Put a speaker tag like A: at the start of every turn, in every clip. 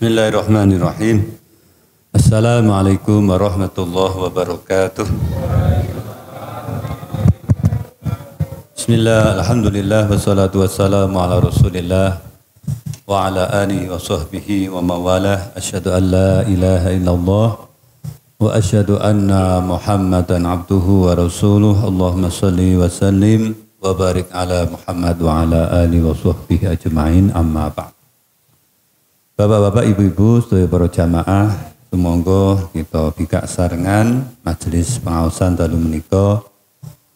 A: Bismillahirrahmanirrahim. Assalamualaikum warahmatullahi wabarakatuh. Bismillah, alhamdulillah, wassalatu wassalamu ala rasulillah wa ala alihi wa sahbihi wa mawalah. Asyhadu an la ilaha illallah wa asyhadu anna muhammadan abduhu wa rasuluh. Allahumma salli wa sallim wa barik ala Muhammad wa ala alihi wa sahbihi ajma'in, amma ba'd. Bapak-bapak, ibu-ibu, sedaya para jamaah, sumangga kita bikak sarengan majelis pengaosan dalu menika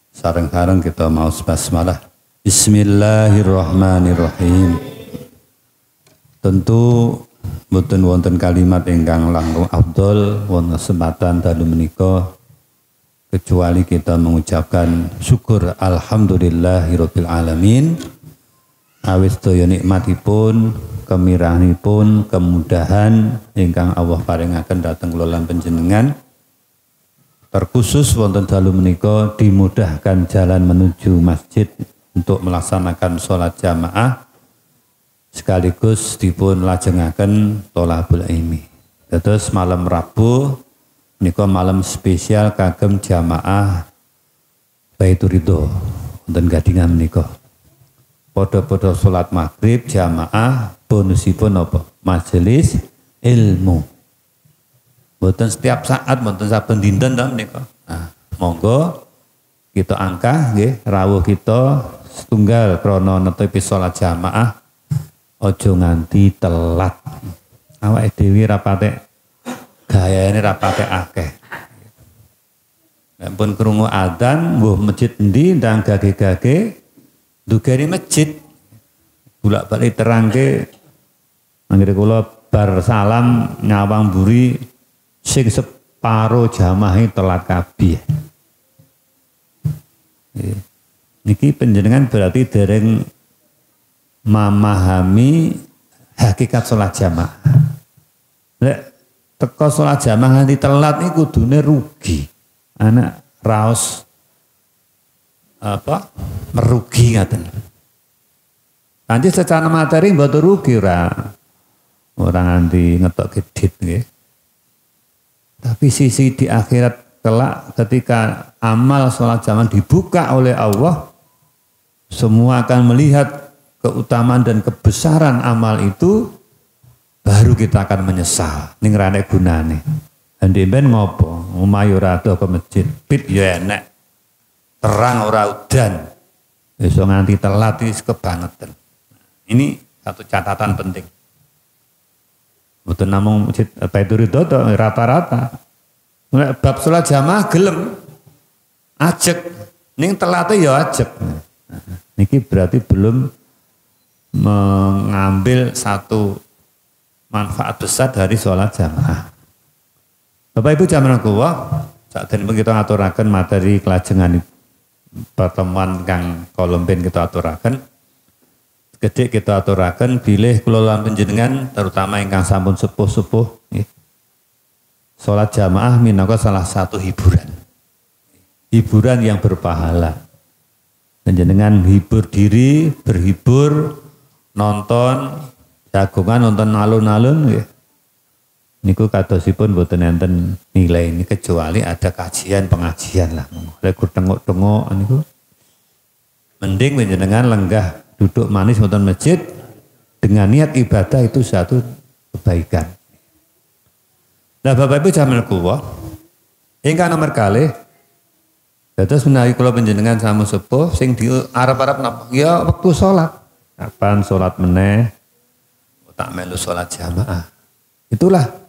A: sareng-sareng kita maos basmalah. Bismillahirrahmanirrahim. Tentu mboten wonten kalimat ingkang langkung afdol wonten kesempatan dalu menika kecuali kita mengucapkan syukur alhamdulillahirabbil alamin awis daya nikmatipun, kemirahipun, kemudahan ingkang Allah paringaken dhateng kula lan panjenengan. Terkhusus wonten dalu menika dimudahkan jalan menuju masjid untuk melaksanakan sholat jamaah sekaligus dipun lajengaken thalabul ilmi. Dados malam Rabu menika malam spesial kagem jamaah Baitur Ridho wonten Gadingan menika. Podo-podo sholat maghrib jamaah bonusipun apa? Majelis ilmu. Mboten setiap saat, mboten saben dinten ta menika. Nah, monggo kita angkah nggih rawuh kita setunggal krana netepi sholat jamaah aja nganti telat. Awake dhewe ra patek gayane ra patek akeh. Nek pun krungu adzan mbuh masjid endi ndang gage-gage dugani masjid bolak-balik terangke anggere kula bar salam nyawang buri sing separo jamaah telat kabeh. Niki panjenengan berarti dereng memahami hakikat salat jamaah. Lek teko salat jamaah nganti telat niku kudune rugi. Anak raos apa merugi ngaten. Nanti secara materi mboten rugi orang nanti ngetok gedit nggih. Tapi sisi di akhirat kelak ketika amal sholat jamaah dibuka oleh Allah, semua akan melihat keutamaan dan kebesaran amal itu, baru kita akan menyesal. Ning ra nek gunane. Endi ben ngopo? Omahe ora ado ke masjid, pit ya enek. Terang ora udan, besok nganti telat wis kebangetan. Ini satu catatan penting. Mboten namung masjid Baitur Ridho rata-rata. Nek bab salat jamaah gelem ajeg, ning telate ya ajeg. Niki berarti belum mengambil satu manfaat besar dari salat jamaah. Bapak Ibu jamaah kula, sakjane kita ngaturaken materi kelajengan pertemuan kang kolomben kita aturaken. Gedhe kita aturaken bilih kula lan panjenengan terutama ingkang sampun sepuh-sepuh nggih. Salat jamaah minangka salah satu hiburan. Hiburan yang berpahala. Panjenengan hibur diri, berhibur, nonton jagongan, nonton alun-alun nggih. Niku kadosipun mboten enten nilai ini kecuali ada kajian pengajian lah. Lek tengok-tengok niku mending panjenengan lenggah duduk manis wonten masjid dengan niat ibadah itu satu kebaikan. Nah Bapak Ibu jamaah kula ingkang nomor kalih dados menawi kula panjenengan samu sepuh sing diarep-arep napa? Ya wektu salat. Kapan salat meneh tak melu salat jamaah. Itulah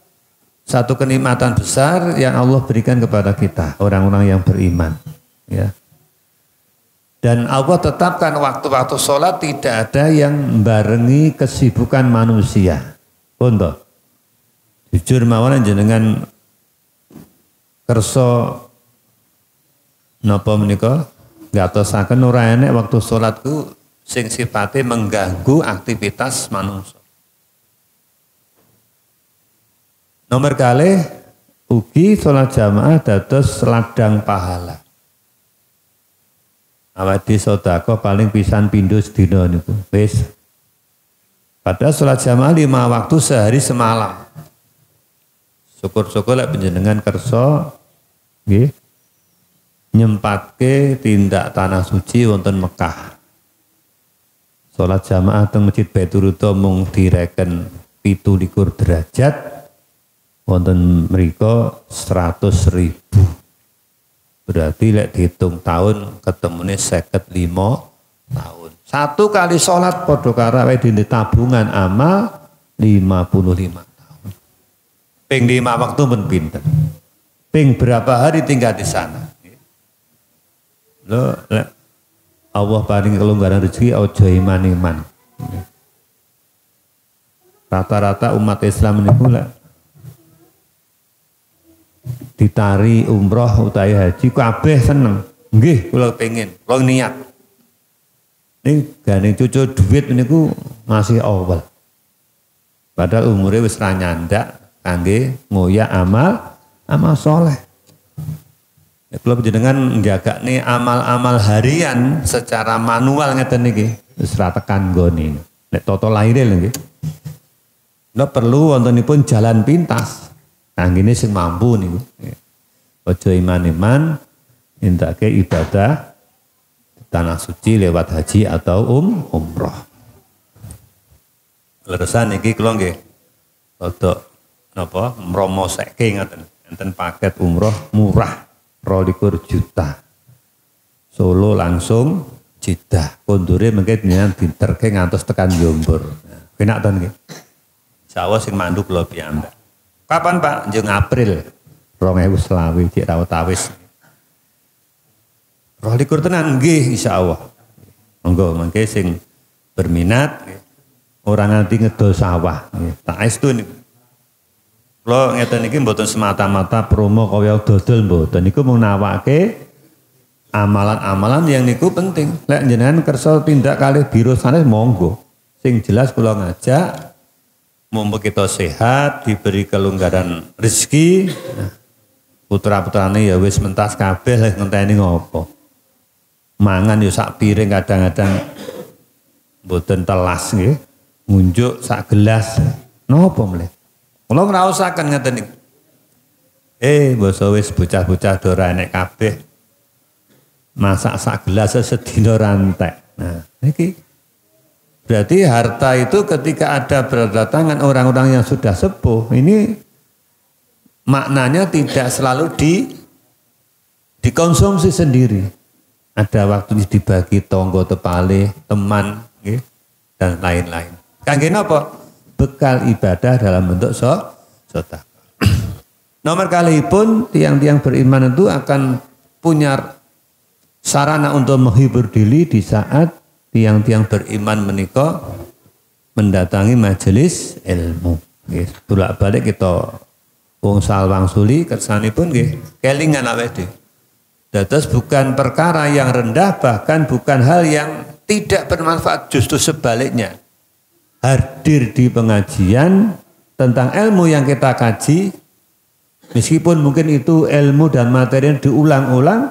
A: satu kenikmatan besar yang Allah berikan kepada kita, orang-orang yang beriman. Ya. Dan Allah tetapkan waktu-waktu sholat tidak ada yang membarengi kesibukan manusia. Untuk jujur mawon jenengan kersa napa menika ngatosaken ora enek waktu sholatku sing sifate mengganggu aktivitas manusia. Nomor kalih ugi sholat jamaah dados ladang pahala. Awadi sedekah paling pisan pindho sedina niku. Wis Padahal sholat jamaah 5 waktu sehari semalam. Syukur-syukur lek panjenengan kersa nggih nyempatke tindak tanah suci wonten Mekah. Sholat jamaah teng Masjid Baitur Ridha mung direken 17 derajat, wonten mriko 100.000. Berarti lek dihitung tahun ketemune 55 tahun. Satu kali sholat padha karo dene tabungan amal 55 tahun. Ping 5 waktu pun pinten. Ping berapa hari tinggal di sana. Lho, lek Allah paring kelonggaran rezeki aja iman-iman. Rata-rata umat Islam niku lek ditari umroh utawi haji kabeh seneng. Nggih, kula pengen, kula niat. Ning gane cucu duit niku masih awal. Padahal umure wis ra nyandak kangge ngoyak amal soleh. Ya, kula panjenengan njagakne amal-amal harian secara manual ngeten niki wis ra tekan nggone. Nek tata lahire lho nggih. Nek perlu wontenipun jalan pintas. Kanggene sing mampu niku. Aja iman-iman nindakake ibadah tanah suci lewat haji atau umroh. Leresan iki kula nggih rada napa mromoseke ngaten. Enten paket umroh murah 22 juta. Solo langsung Jeddah. Kondure mengke jenengan diterke ngantos tekan Jombor. Penak to nggih. Insyaallah sing mandu kula piyambak. Kapan Pak? Jeng April 2020 cek rawat awis. 22 tenan nggih insyaallah. Monggo mengke sing berminat orang nganti ngedol sawah nggih. Tak estu niku. Kula ngeten iki mboten semata-mata promo kaya dodol mboten. Niku mung nawake amalan-amalan yang niku penting. Lek jenengan kersa tindak kalih biro sanes monggo. Sing jelas kula ngajak mumpung kita sehat, diberi kelonggaran rezeki, putra-putrane ya wis mentas kabeh lek ngenteni ngopo. Mangan ya sak piring kadang-kadang mboten telas nggih. Ngunjuk sak gelas. Napa mleh? Kula ngraosaken ngeten iki. Basa wis bocah-bocah do ora enek kabeh. Masak sak gelas sedina rantek. Nah, iki berarti harta itu ketika ada berdatangan orang-orang yang sudah sepuh, ini maknanya tidak selalu dikonsumsi sendiri. Ada waktu dibagi tonggo tepale, teman, dan lain-lain. Kangge napa? Bekal ibadah dalam bentuk sedekah. Nomor kali pun tiang-tiang beriman itu akan punya sarana untuk menghibur diri di saat tiang-tiang beriman menika mendatangi majelis ilmu. Nggih, bolak-balik kita wong salwang suli kersanipun nggih kelingan awake dhewe. Dados bukan perkara yang rendah, bahkan bukan hal yang tidak bermanfaat, justru sebaliknya. Hadir di pengajian tentang ilmu yang kita kaji, meskipun mungkin itu ilmu dan materi yang diulang-ulang,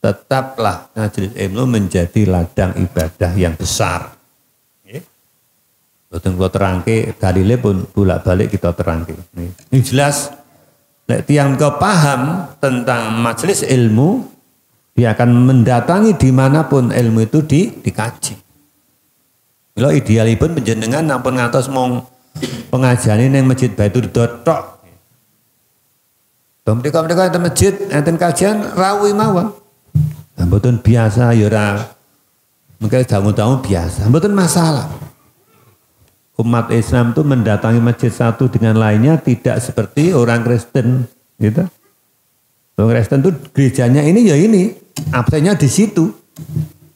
A: tetaplah majelis ilmu menjadi ladang ibadah yang besar. Boten kula terangke dalile pun bolak-balik kita terangke. Ini jelas nek tiyang kau paham tentang majelis ilmu, dia akan mendatangi dimanapun ilmu itu dikaji. Kalau idealipun panjenengan nampun ngantos mong pengajian ning Masjid Baitur Ridha tok. Mereka enten masjid, enten kajian rawuh mawon. Mboten biasa ya ora mengke tamu-tamu biasa, mboten masalah. Umat Islam itu mendatangi masjid satu dengan lainnya tidak seperti orang Kristen, gitu. Orang Kristen itu gerejanya ini ya ini, absennya di situ,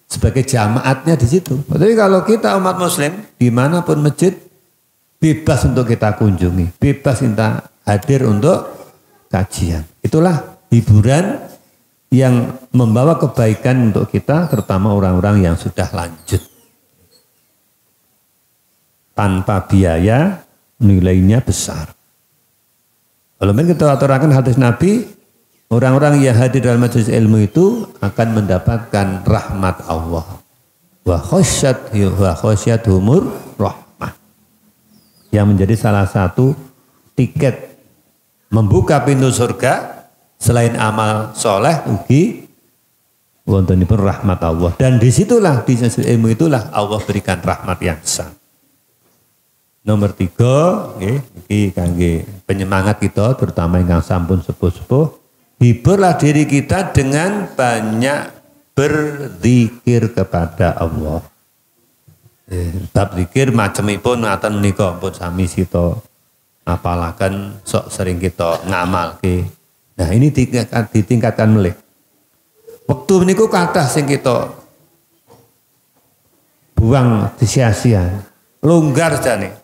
A: sebagai jamaatnya di situ. Tapi kalau kita umat Muslim dimanapun masjid bebas untuk kita kunjungi, bebas kita hadir untuk kajian. Itulah hiburan yang membawa kebaikan untuk kita, terutama orang-orang yang sudah lanjut. Tanpa biaya, nilainya besar. Kalau kita aturakan hadis Nabi, orang-orang yang hadir dalam majelis ilmu itu akan mendapatkan rahmat Allah. Wa khasyat humur rahmah. yang menjadi salah satu tiket membuka pintu surga selain amal soleh ugi wontenipun rahmat Allah, dan disitulah di ilmu itulah Allah berikan rahmat yang besar. Nomor 3, ini kangge penyemangat kita, terutama yang sampun sepuh-sepuh, hiburlah diri kita dengan banyak berzikir kepada Allah. Bab zikir macamipun ngaten menika pun sami sita apalaken sok sering kita ngamalke. Nah, ini ditingkatkan melih. Waktu niku kathah sing kita buang sia-sia, longgar jane.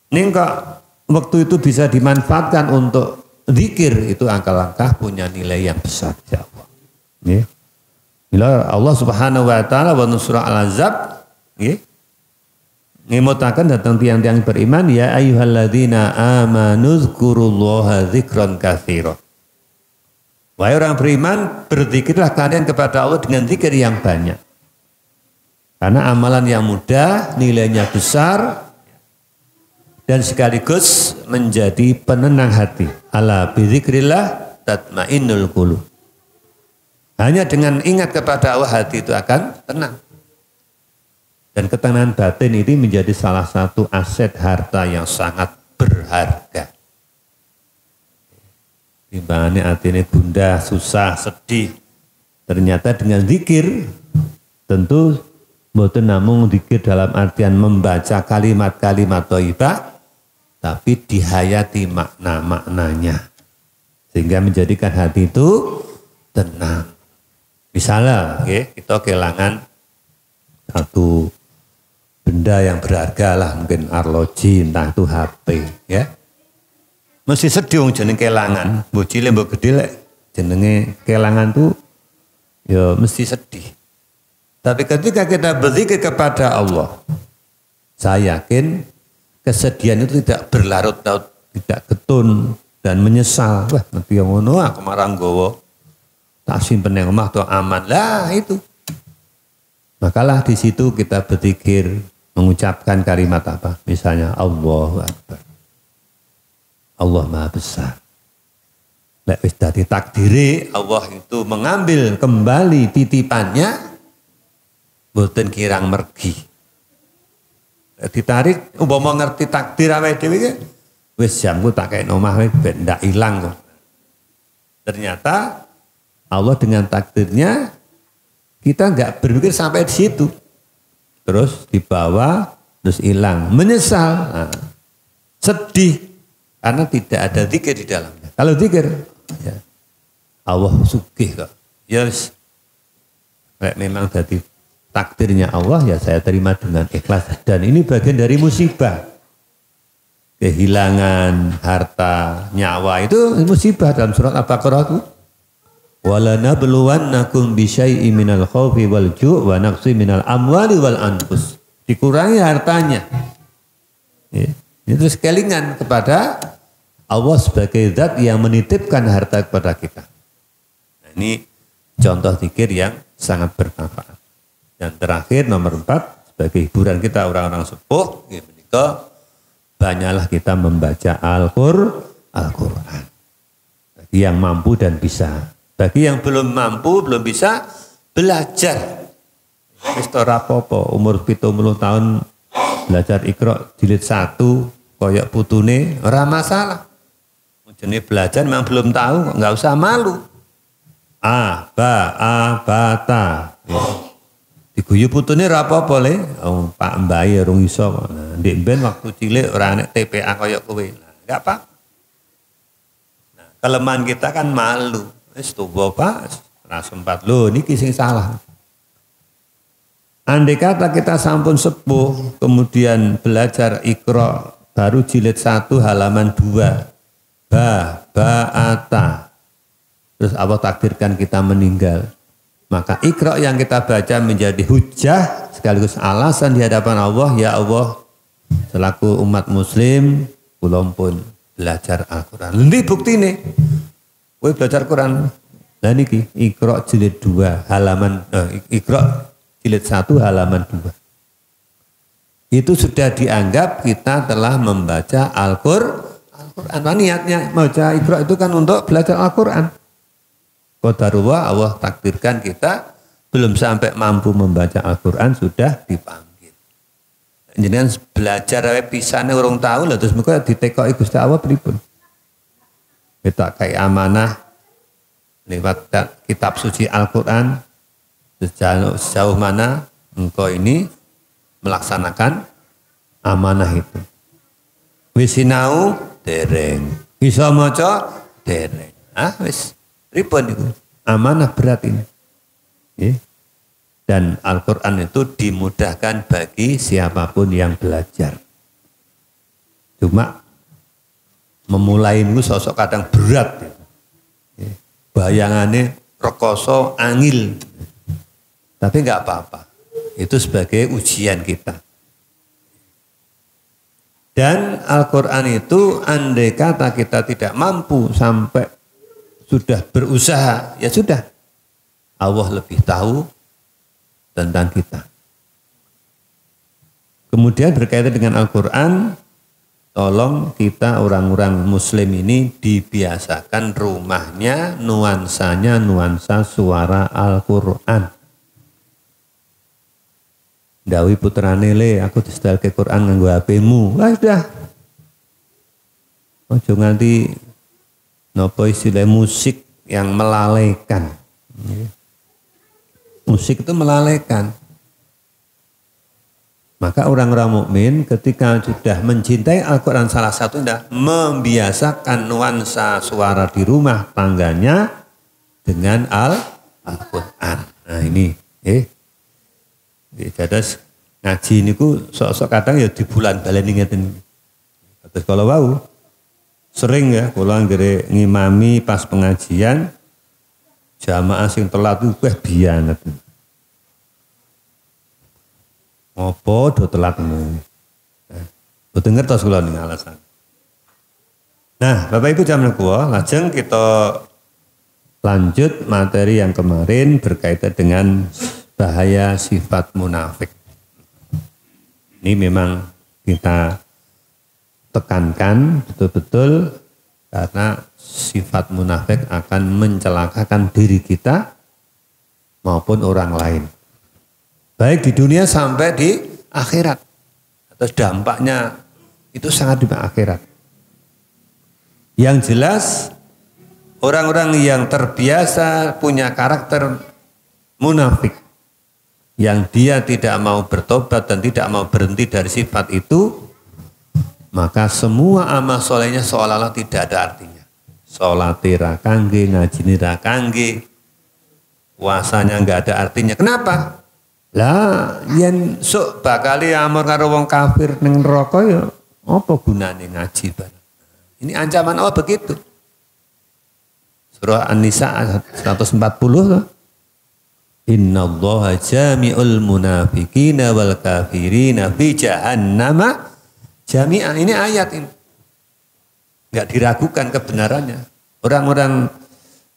A: Ning kok waktu itu bisa dimanfaatkan untuk zikir, itu langkah-langkah punya nilai yang besar insyaallah. Nggih. Bila Allah Subhanahu wa taala wa surah Al-Ahzab nggih ngemutaken datang tiang-tiang beriman, ya ayyuhalladzina amanu dzkurullaha dzikran katsira. Wahai orang beriman, berzikirlah kalian kepada Allah dengan zikir yang banyak. Karena amalan yang mudah, nilainya besar, dan sekaligus menjadi penenang hati. Ala bizikrillah tatmainnul qulub. Hanya dengan ingat kepada Allah, hati itu akan tenang. Dan ketenangan batin ini menjadi salah satu aset harta yang sangat berharga. Timbangannya artinya gundah, susah, sedih. Ternyata dengan zikir, tentu mboten namung zikir dalam artian membaca kalimat-kalimat thayyibah, tapi dihayati makna-maknanya. Sehingga menjadikan hati itu tenang. Misalnya, kita kehilangan satu benda yang berharga lah, mungkin arloji, entah itu HP, ya. Mesti sedih wong jeneng kelangan, mbok cilik mbok gedhe lek jenenge kelangan tuh ya mesti sedih. Tapi ketika kita berzikir kepada Allah, saya yakin kesedihan itu tidak berlarut-larut, tidak getun dan menyesal. Wah, nanti yang ngono aku marah nggawa tak simpen nang omah to aman. Lah itu. Makalah di situ kita berzikir mengucapkan kalimat apa? Misalnya Allahu Akbar. Allah Maha Besar. Lek wis dadi takdire Allah itu mengambil kembali titipannya, boten kirang mergi. Ditarik umpama ngerti takdir awake dhewe iki wis jamku tak kei omah wis ben ndak ilang kok. Ternyata Allah dengan takdirnya kita enggak berpikir sampai di situ. Terus dibawa terus hilang, menyesal. Nah, sedih. Karena tidak ada zikir di dalamnya. Kalau zikir, ya, Allah sugih kok. Ya, memang dari takdirnya Allah, ya saya terima dengan ikhlas. Dan ini bagian dari musibah. Kehilangan harta, nyawa itu musibah dalam surat Al-Baqarah itu. وَلَنَبْلُوَنَّكُمْ بِشَيْءٍ مِنَ الْخَوْفِ وَالْجُوعِ وَنَقْصٍ مِنَ الْأَمْوَالِ وَالْأَنْفُسِ. Dikurangi hartanya. Ya. Itu sekelingan kepada Allah sebagai zat yang menitipkan harta kepada kita. Nah, ini contoh zikir yang sangat bermanfaat. Dan terakhir nomor 4, sebagai hiburan kita orang-orang sepuh, banyaklah kita membaca Al-Quran. Bagi yang mampu dan bisa. Bagi yang belum mampu, belum bisa, belajar. Wis ora apa-apa, umur 70 tahun belajar Iqra jilid 1 koyok putune ora masalah. Jenis belajar memang belum tahu, nggak usah malu. Bata. Diguyu putune ora apa-apa le. Oh, Pak Mbae urung iso. Nah, ndek ben waktu cilik ora nek TPA koyok kowe. Nah, enggak apa. Nah, kelemahan kita kan malu. Wis tuwa Pak, ora sempat. Lho niki sing salah. Andai kata kita sampun sepuh, kemudian belajar Iqra baru jilid 1 halaman 2. Ba'ata. Terus Allah takdirkan kita meninggal. Maka Iqra yang kita baca menjadi hujah sekaligus alasan di hadapan Allah, ya Allah, selaku umat muslim, kula pun belajar Al-Qur'an. Lha buktine. Kowe belajar Quran. Lah niki Iqra jilid 2 halaman Iqra jilid 1 halaman 2. itu sudah dianggap kita telah membaca Al-Qur'an. Niatnya membaca Iqra itu kan untuk belajar Al-Qur'an. Qadarullah, Allah takdirkan kita belum sampai mampu membaca Al-Qur'an sudah dipanggil. Jenengan belajar pisane urung tahu lha terus mereka ditekoki Gusti Allah pripun? Kita kayak amanah lewat kitab suci Al-Qur'an sejauh mana engkau ini melaksanakan amanah itu. Wis sinau dereng, bisa maca dereng. Wis pripun iku? Amanah berat ini. Dan Al-Qur'an itu dimudahkan bagi siapapun yang belajar. Cuma memulai itu sosok kadang berat. Bayangannya rekoso angil. Tapi enggak apa-apa. Itu sebagai ujian kita. Dan Al-Quran itu andai kata kita tidak mampu sampai sudah berusaha, ya sudah. Allah lebih tahu tentang kita. Kemudian berkaitan dengan Al-Quran, tolong kita orang-orang muslim ini dibiasakan rumahnya nuansanya nuansa suara Al-Quran. Dawi putrane le, aku distal ke Quran nganggo HP-mu. Wah sudah. Ojo nganti nopo istilah musik yang melalaikan. Musik itu melalaikan. Maka orang-orang mukmin ketika sudah mencintai Al-Quran salah satu sudah membiasakan nuansa suara di rumah tangganya dengan Al-Quran. Nah ini, Dados ngaji niku sok-sok kadang ya di bulan baleni ngeten. Terus kalau wau sering ya kula anggere ngimami pas pengajian jamaah sing telat ku bianget. Apa do telat ngono. Boten ngertos kula ning alasan. Nah, Bapak Ibu jamaah kula, lajeng kita lanjut materi yang kemarin berkaitan dengan bahaya sifat munafik. Ini memang kita tekankan betul-betul karena sifat munafik akan mencelakakan diri kita maupun orang lain. Baik di dunia sampai di akhirat. Atas dampaknya itu sangat di akhirat. Yang jelas orang-orang yang terbiasa punya karakter munafik, yang dia tidak mau bertobat dan tidak mau berhenti dari sifat itu, maka semua amal solehnya seolah-olah tidak ada artinya. Sholati ra kangge, ngajini ra kangge, puasanya enggak ada artinya. Kenapa? Lah yen sok bakali amur karo wong kafir ning neraka ya apa gunane ngaji bareng. Ini ancaman Allah begitu. Surah An-Nisa 140 loh. Innallaha jami'ul munafiqina wal kafirina fi jahannama jami'an. Ini ayat ini. Enggak diragukan kebenarannya. Orang-orang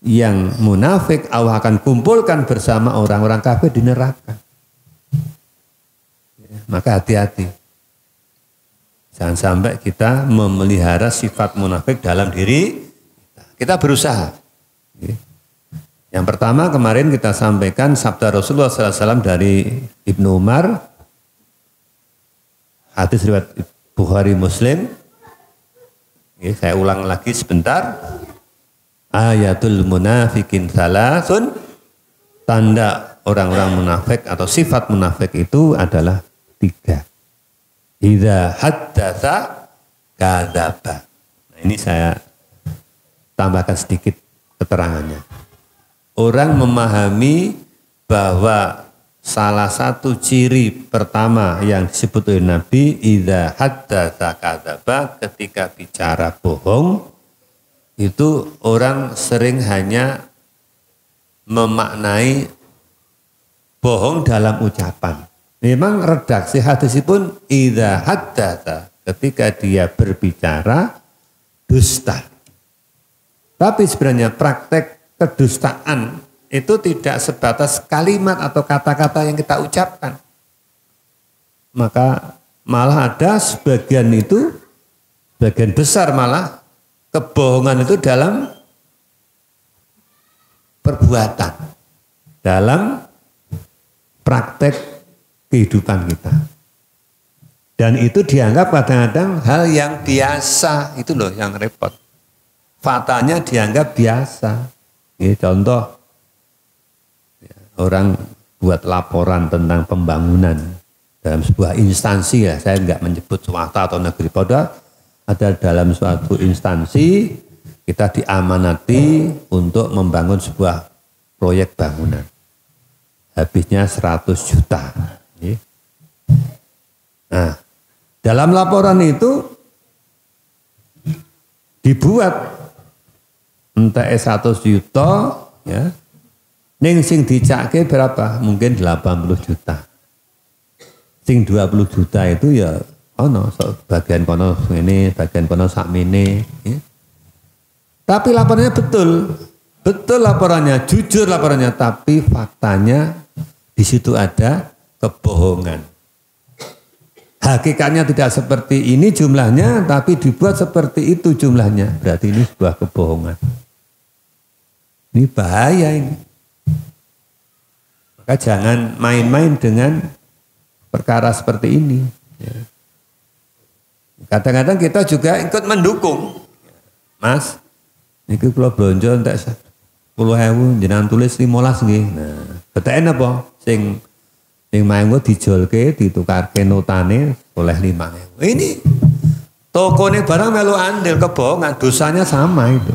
A: yang munafik Allah akan kumpulkan bersama orang-orang kafir di neraka. Maka hati-hati. Jangan sampai kita memelihara sifat munafik dalam diri kita berusaha. Yang pertama kemarin kita sampaikan sabda Rasulullah SAW dari Ibnu Umar, hadis riwayat Bukhari Muslim. Saya ulang lagi sebentar. Ayatul munafikin salasun, tanda orang-orang munafik atau sifat munafik itu adalah 3. Idza haddatsa kadzaba. Nah, ini saya tambahkan sedikit keterangannya. Orang memahami bahwa salah satu ciri pertama yang disebut oleh Nabi, idza haddatsa kadzaba, ketika bicara bohong, itu orang sering hanya memaknai bohong dalam ucapan. Memang redaksi hadis pun idza haddatsa, ketika dia berbicara dusta. Tapi sebenarnya praktek kedustaan itu tidak sebatas kalimat atau kata-kata yang kita ucapkan. Maka malah ada sebagian besar malah kebohongan itu dalam perbuatan, dalam praktek kehidupan kita. Dan itu dianggap kadang-kadang hal yang biasa, itu loh yang repot. Faktanya dianggap biasa. Ya, contoh, orang buat laporan tentang pembangunan dalam sebuah instansi, ya saya enggak menyebut swasta atau negeri, padahal ada dalam suatu instansi kita diamanati untuk membangun sebuah proyek bangunan. Habisnya 100 juta. Nah, dalam laporan itu dibuat entah 100 juta, ya, ning sing dicake berapa? Mungkin 80 juta. Sing 20 juta itu ya ono bagian kono ini, bagian kono sakmene, ya. Tapi laporannya betul laporannya, jujur laporannya, tapi faktanya di situ ada kebohongan. Hakikatnya tidak seperti ini jumlahnya, tapi dibuat seperti itu jumlahnya. Berarti ini sebuah kebohongan. Ini bahaya ini. Maka jangan main-main dengan perkara seperti ini. Kadang-kadang kita juga ikut mendukung. Mas, ini kalau belanja entek 10.000 jenengan tulis 15 nggih. Nah, beteken apa? Sing manggo dijolke ditukarke notane oleh 5.000. Ini tokone barang melu andil, kebohongan, dosanya sama itu.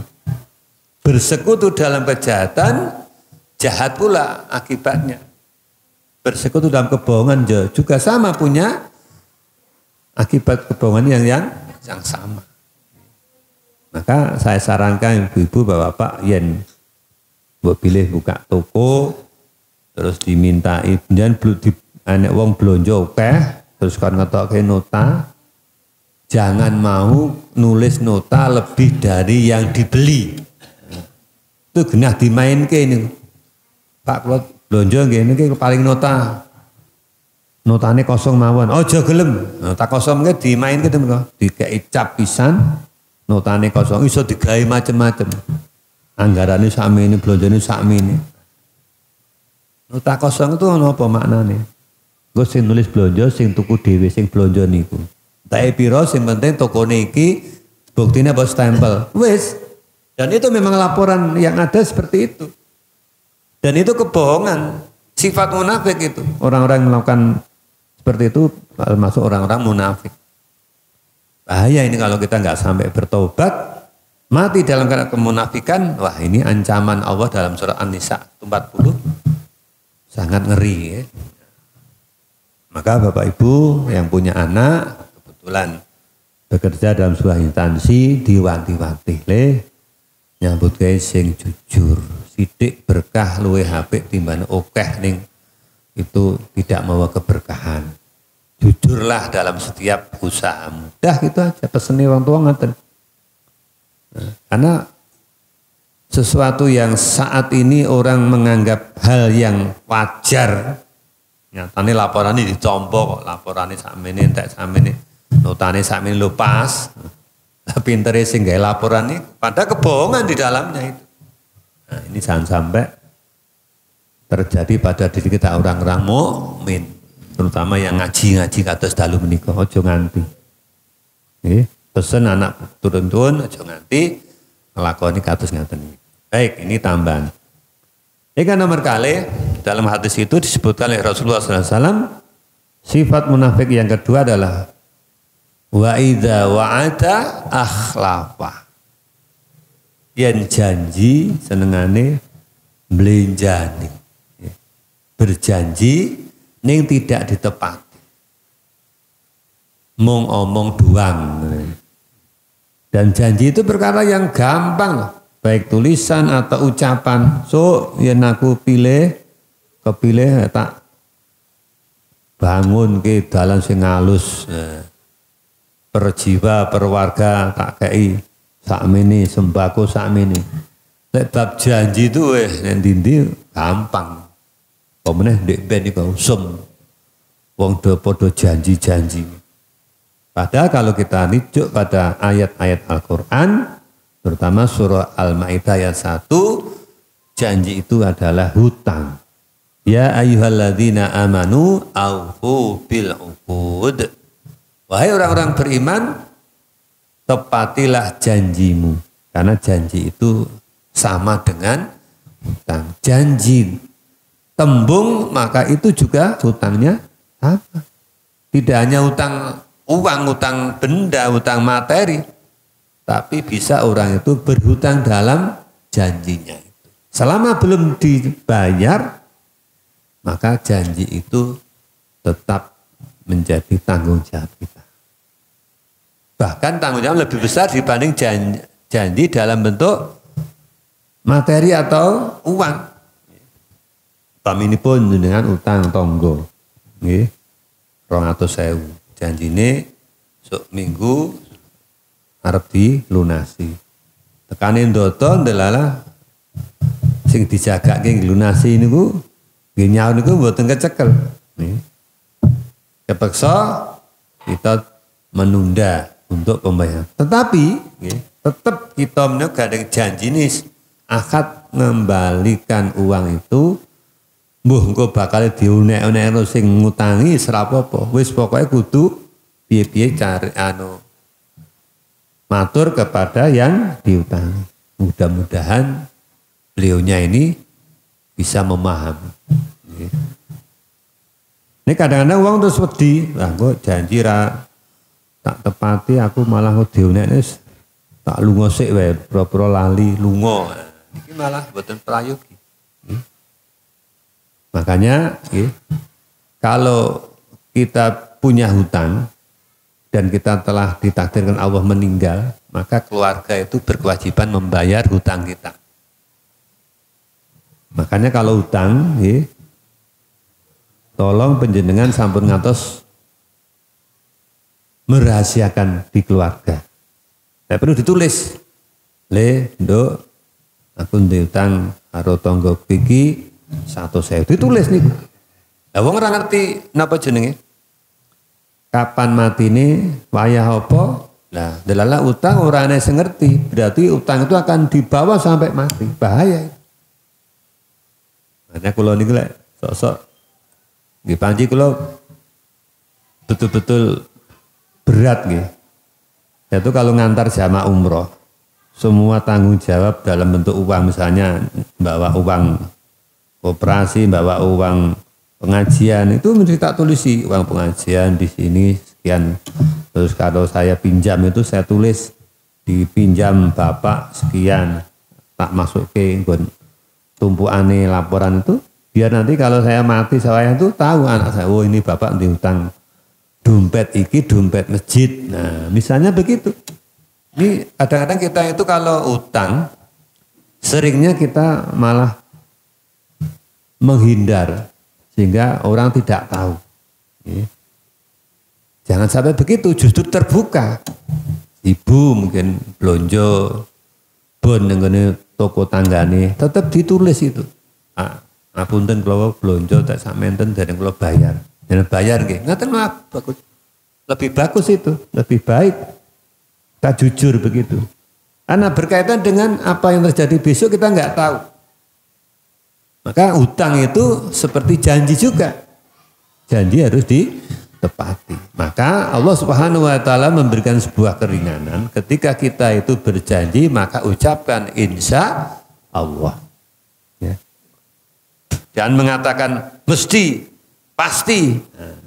A: Bersekutu dalam kejahatan, jahat pula akibatnya. Bersekutu dalam kebohongan juga sama punya akibat kebohongan yang sama. Maka saya sarankan ibu-ibu, bapak-bapak, yen mbok pilih buka toko terus dimintai jangan anek wong blonjo akeh terus kan ngetokke nota, jangan mau nulis nota lebih dari yang dibeli. Itu genah dimainke ini. Pak kalau blonjo nggih niki paling notane kosong mawon. Aja gelem. Nota kosong nggih dimainke to menika. Dikei cap pisan notane kosong iso digawe macem-macem. Anggarane sakmene, blonjone sakmene. Nota kosong itu ono apa maknane? Gue sing nulis blonjo, sing tuku dhewe, sing blonjo niku. Tae piro sing penting tokone iki buktine apa stempel. Wis. Dan itu memang laporan yang ada seperti itu. Dan itu kebohongan. Sifat munafik itu. Orang-orang yang melakukan seperti itu termasuk orang-orang munafik. Bahaya ini kalau kita nggak sampai bertobat, mati dalam keadaan kemunafikan. Wah, ini ancaman Allah dalam surat An-Nisa 40. Sangat ngeri, ya. Maka Bapak Ibu yang punya anak kebetulan bekerja dalam sebuah instansi, diwanti-wanti le nyambut gawe sing jujur, sidik berkah luwih apik timbang akeh ning itu tidak membawa keberkahan. Jujurlah dalam setiap usahamu. Dah gitu aja pesene wong tua ngoten. Nah, karena sesuatu yang saat ini orang menganggap hal yang wajar. Nyatane laporan ini dicompo kok, laporan ini sakmene entek sakmene, notane sakmene lho pas. Pintere sing gawe laporan ini pada kebohongan di dalamnya itu. Nah, ini jangan sampai terjadi pada diri kita orang-orang mukmin, terutama yang ngaji kados dalu menika, aja nganti. Nggih, pesen anak turun-turun aja nganti nglakoni kados ngaten iki. Baik, ini tambahan. Yang nomor kali dalam hadis itu disebutkan oleh Rasulullah SAW, sifat munafik yang kedua adalah wa idza wa'ada akhlafa. Yen janji senengane mblenjani. Berjanji ning tidak ditepati. Mung omong doang. Dan janji itu perkara yang gampang, baik tulisan atau ucapan. So, yen aku kepilih tak bangun ke dalan sing alus. Perjiwa, perwarga tak kei sakmene sembako sakmene. Lek bab janji itu ndi gampang. Pemeneh ndek ben iku usum. Wong do padha janji-janji. Padahal kalau kita rujuk pada ayat-ayat Al-Quran, terutama surah Al-Ma'idah ayat 1, janji itu adalah hutang. Ya ayyuhalladzina amanu aufu bil uqud. Wahai orang-orang beriman, tepatilah janjimu. Karena janji itu sama dengan hutang. Janji tembung maka itu juga hutangnya sama. Tidak hanya hutang uang, hutang benda, hutang materi, tapi bisa orang itu berhutang dalam janjinya. Selama belum dibayar, maka janji itu tetap menjadi tanggung jawab kita. Bahkan tanggung jawab lebih besar dibanding janji dalam bentuk materi atau uang. Kami ini pun dengan utang tonggo. 200.000. Janji ini sok minggu arep dilunasi. Tekanin doton delala sing dijagake lunasi niku nggih nyaur niku mboten kecekel. Kepeksa kita menunda untuk pembayaran. Tetapi tetap kita menegak janji ini akad mengembalikan uang itu mbuh engko bakal diunek-unekno sing ngutangi serapopo. Wis pokoke kudu piye-piye cari matur kepada yang diutangi. Mudah-mudahan beliaunya ini bisa memahami. Ini kadang-kadang uang terus wedi, lah kok janji ra tak tepati aku malah diunekne tak lunga sik wae pura-pura lali lunga. Iki malah mboten prayogi. Makanya kalau kita punya hutang dan kita telah ditakdirkan Allah meninggal, maka keluarga itu berkewajiban membayar hutang kita. Makanya kalau hutang, tolong penjenengan sampun ngantos merahasiakan di keluarga. Tidak perlu ditulis. Nduk, aku hutang karo tangga iki 100.000 ditulis nih. Lah wong ora ngerti napa jenenge. Kapan matine, wayah apa? Lah, delala utang ora ana sing ngerti. Berarti utang itu akan dibawa sampai mati. Bahaya. Makanya kula niku lek sok-sok nggih panci kula betul-betul berat nggih. Yaitu kalau ngantar jamaah umroh, semua tanggung jawab dalam bentuk uang, misalnya bawa uang operasi, bawa uang pengajian, itu mesti tak tulisi uang pengajian di sini sekian. Terus kalau saya pinjam itu saya tulis dipinjam bapak sekian, tak masuk ke tumpuane laporan itu, biar nanti kalau saya mati saya itu tahu anak saya, oh ini bapak diutang dompet iki, dompet masjid. Nah misalnya begitu. Ini kadang-kadang kita itu kalau utang seringnya kita malah menghindar sehingga orang tidak tahu. Jangan sampai begitu, justru terbuka. Ibu mungkin blonjo bon nggone toko tanggane tetap ditulis itu. Apunten kula blonjo tak samenten dereng kula bayar. Dan bayar nggih. Ngaten maaf bagus. Lebih bagus itu, lebih baik. Kita jujur begitu. Karena berkaitan dengan apa yang terjadi besok kita nggak tahu. Maka utang itu seperti janji juga. Janji harus ditepati. Maka Allah Subhanahu wa taala memberikan sebuah keringanan ketika kita itu berjanji, maka ucapkan insya Allah. Ya. Jangan mengatakan mesti, pasti.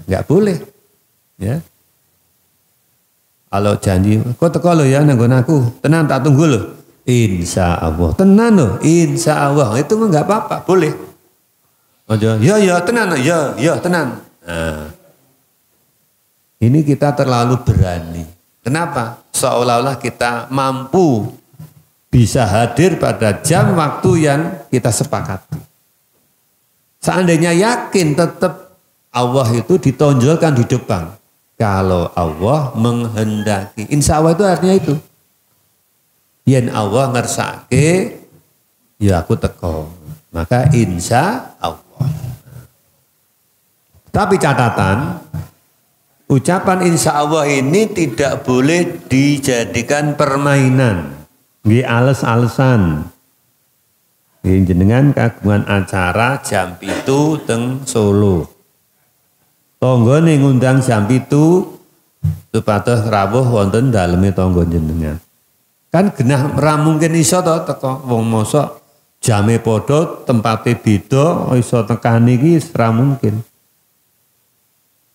A: Enggak boleh. Ya. Kalau janji, kok teko lho ya nanggon aku, tenang tak tunggu lho. Insya Allah, tenan loh, insya Allah itu enggak apa-apa, boleh. Aja, ya tenan, ya tenan. Nah, ini kita terlalu berani. Kenapa? Seolah-olah kita mampu bisa hadir pada jam waktu yang kita sepakati. Seandainya yakin tetap Allah itu ditonjolkan di depan. Kalau Allah menghendaki, insya Allah itu artinya itu. Yen Allah ngersake, ya aku teko. Maka insya Allah. Tapi catatan, ucapan insya Allah ini tidak boleh dijadikan permainan. Nggih ales-alesan. Nggih jenengan kagungan acara jam 7 teng Solo. Tanggane ngundang jam 7 supados rawuh wonten daleme tangga jenengan. Kan genah ra mungkin iso to teko wong mosok jame padha tempate beda iso tekani iki ora mungkin.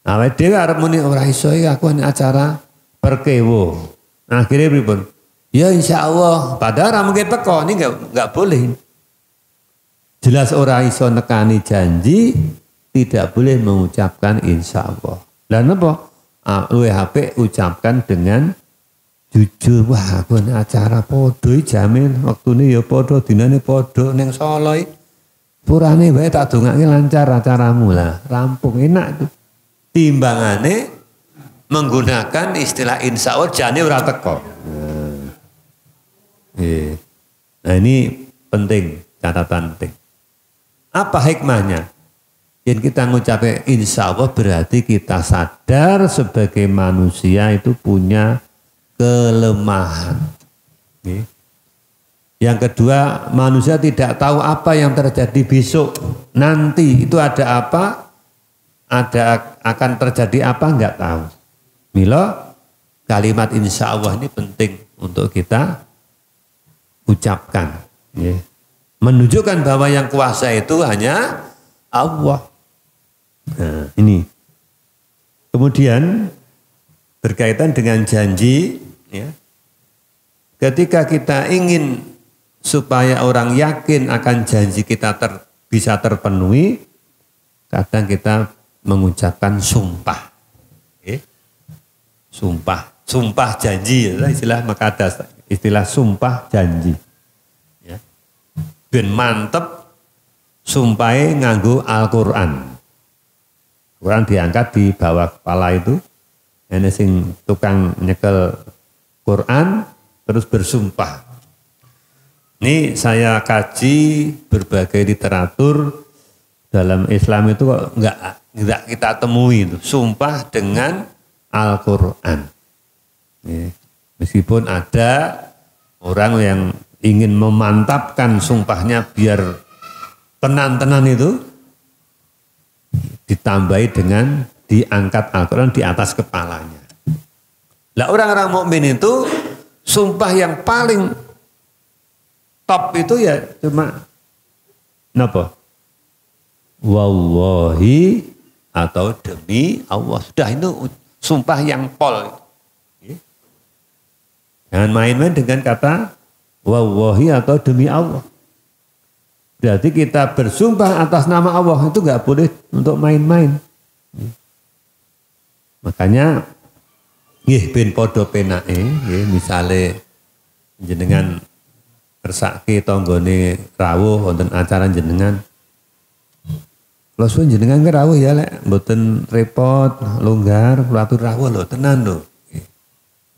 A: Awake dhewe arep muni ora iso iki aku acara perkewo. Akhirnya pripun? Ya insyaallah, padahal ora mungkin teko, ini enggak boleh. Jelas ora iso nekani janji, tidak boleh mengucapkan insyaallah. Lah napa? Luwih apik ucapkan dengan jujur. Wah, aku acara padha jamin wektune ya padha, dinane padha ning Solo iki. Purane wae tak dongake lancar acaramu lah, rampung enak itu. Timbangane menggunakan istilah insya Allah jane ora teko. Nah ini penting, catatan penting. Apa hikmahnya? Yang kita ngucapin insya Allah berarti kita sadar sebagai manusia itu punya kelemahan. Yang kedua, manusia tidak tahu apa yang terjadi besok. Nanti itu ada apa? Akan terjadi apa? Enggak tahu. Milo, kalimat insya Allah ini penting untuk kita ucapkan. Menunjukkan bahwa yang kuasa itu hanya Allah. Nah, ini. Kemudian berkaitan dengan janji, ya. Ketika kita ingin supaya orang yakin akan janji kita bisa terpenuhi, kadang kita mengucapkan sumpah. Sumpah janji, istilah maka ada istilah sumpah janji. Ya. Ben mantep sumpahe nganggo Al-Qur'an. Quran diangkat di bawah kepala itu, ini sing tukang nyekel Quran terus bersumpah. Ini saya kaji berbagai literatur dalam Islam itu kok enggak kita temui itu sumpah dengan Al-Qur'an. Meskipun ada orang yang ingin memantapkan sumpahnya biar tenan-tenan itu ditambahi dengan diangkat Al-Quran di atas kepalanya. Lah orang-orang mukmin itu sumpah yang paling top itu ya cuma napa? Wallahi atau demi Allah. Sudah itu sumpah yang pol. Jangan main-main dengan kata wallahi atau demi Allah. Berarti kita bersumpah atas nama Allah itu enggak boleh untuk main-main. Makanya nggih ben padha penake nggih misale jenengan kersake tanggane rawuh wonten acara jenengan. Kula suwun jenengan rawuh ya lek mboten repot, longgar, atur rawuh lho tenan lho.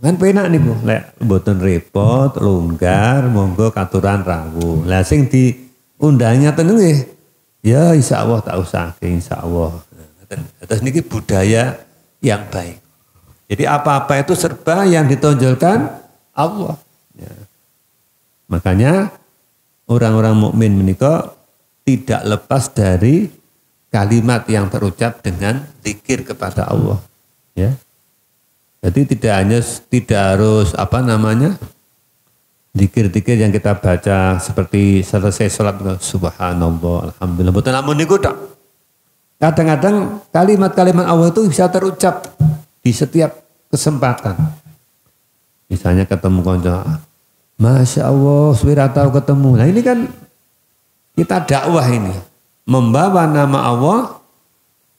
A: Kan penak niku lek mboten repot, longgar, monggo katuran rawuh. Lah sing diundangnya tenung nggih. Ya insyaallah tak usah, insyaallah. Terus niki budaya yang baik. Jadi apa-apa itu serba yang ditonjolkan Allah. Ya. Makanya orang-orang mukmin menika tidak lepas dari kalimat yang terucap dengan zikir kepada Allah. Ya. Jadi tidak harus zikir-zikir yang kita baca seperti selesai sholat subhanallah, alhamdulillah. Betul namun niku tok. Kadang-kadang kalimat-kalimat Allah itu bisa terucap di setiap kesempatan. Misalnya ketemu kanca, Masya Allah, suwira tahu ketemu. Nah ini kan kita dakwah ini, membawa nama Allah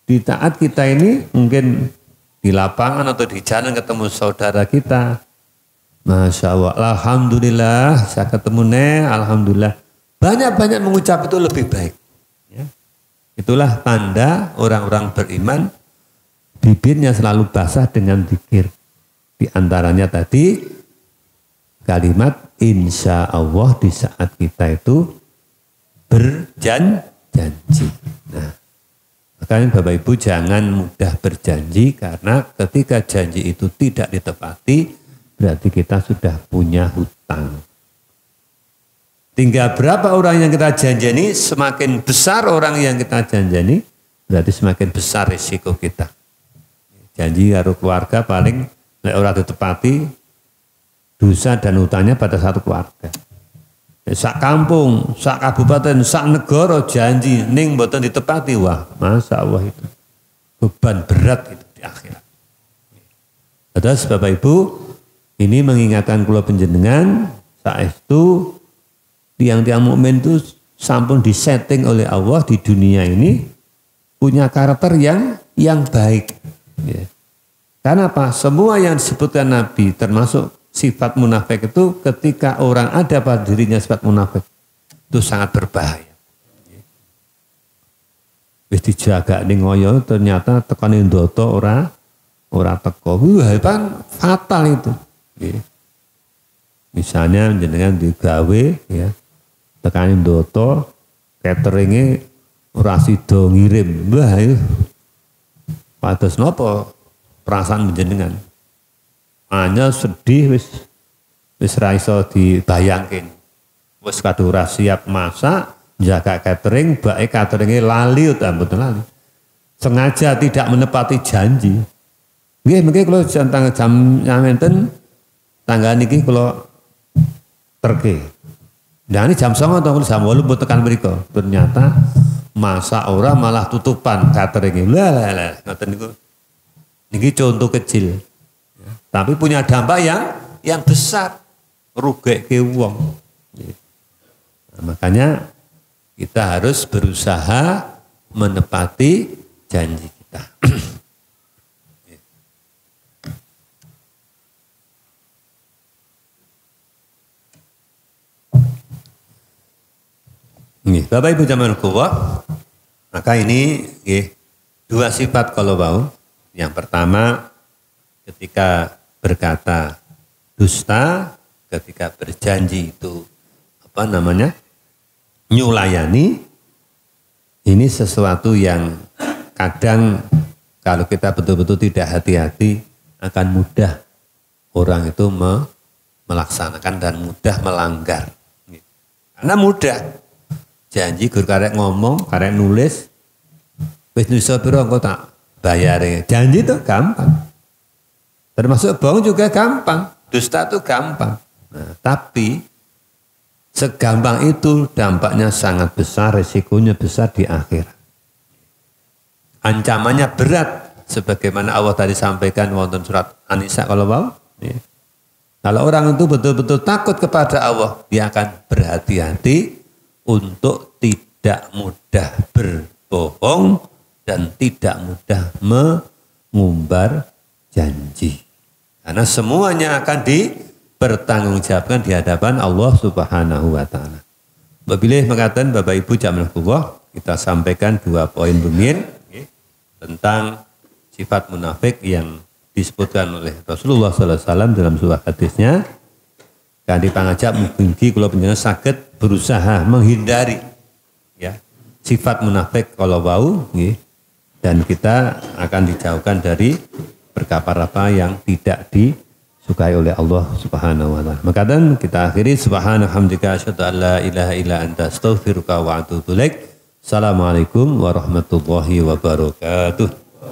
A: di taat kita ini mungkin di lapangan atau di jalan ketemu saudara kita. Masya Allah, alhamdulillah, saya ketemu alhamdulillah. Banyak-banyak mengucap itu lebih baik. Ya. Itulah tanda orang-orang beriman, bibirnya selalu basah dengan zikir. Di antaranya tadi kalimat insya Allah di saat kita itu berjanji. Nah, Makanya Bapak Ibu jangan mudah berjanji, karena ketika janji itu tidak ditepati berarti kita sudah punya hutang. Tinggal berapa orang yang kita janjani, semakin besar orang yang kita janjani berarti semakin besar risiko kita. Janji karo keluarga paling nek ora ditepati dosa dan hutangnya pada satu keluarga. Sak kampung, sak kabupaten, sak negara janji ning mboten ditepati, wah masa Allah itu beban berat itu di akhirat. Terus Bapak Ibu, ini mengingatkan kula panjenengan saestu tiang-tiang mukmin itu sampun disetting oleh Allah di dunia ini punya karakter yang baik. Ya. Karena apa? Semua yang disebutkan Nabi termasuk sifat munafik itu ketika orang ada pada dirinya sifat munafik itu sangat berbahaya. Wis dijaga ning ngoyo ternyata tekane ndoto ora teko. Wah, kan fatal itu. Misalnya jenengan digawe ya tekane ndoto cateringe ora sida ngirim. Wah, itu pados napa perasaan jenengan? Hanya sedih wis ra iso dibayangke. Wis kadung ora siap masak, jaga catering, bae cateringe lali utawa mboten lali. Sengaja tidak menepati janji. Nggih, mengki kula jam ngenten tangga niki kula terke. Nah ini jam 09.00 atau jam 8 buat tekan mriko. Ternyata masak ora malah tutupan cateringe. Lah ngoten niku. Niki contoh kecil. Tapi punya dampak yang besar, rugikke wong. Nah, makanya kita harus berusaha menepati janji kita. Nih, Bapak Ibu jamaah kuwah, maka ini dua sifat kalau mau. Yang pertama, ketika berkata dusta, ketika berjanji itu nyulayani, ini sesuatu yang kadang kalau kita betul-betul tidak hati-hati akan mudah orang itu melaksanakan dan mudah melanggar. Karena mudah janji gur karek ngomong, karek nulis, wis nusa piro engko tak bayare. Janji itu gampang. Termasuk bohong juga gampang, dusta itu gampang. Nah, tapi segampang itu dampaknya sangat besar, resikonya besar di akhirat. Ancamannya berat, sebagaimana Allah tadi sampaikan wonten surat An-Nisa kalau mau. Ya. Kalau orang itu betul-betul takut kepada Allah, dia akan berhati-hati untuk tidak mudah berbohong dan tidak mudah mengumbar janji. Karena semuanya akan dipertanggungjawabkan di hadapan Allah Subhanahu wa taala. Apabila mengatakan Bapak Ibu jamaah Allah, kita sampaikan 2 poin rumiyin tentang sifat munafik yang disebutkan oleh Rasulullah sallallahu alaihi wasallam dalam sebuah hadisnya. Kanthi pangajap mugi kula panjenengan saged berusaha menghindari ya sifat munafik kalau wau nggih, dan kita akan dijauhkan dari perkara-perkara yang tidak disukai oleh Allah Subhanahu wa taala. Maka dan kita akhiri subhanallah asyhadu an la ilaha illa anta astaghfiruka wa atubu ilaik. Assalamualaikum warahmatullahi wabarakatuh.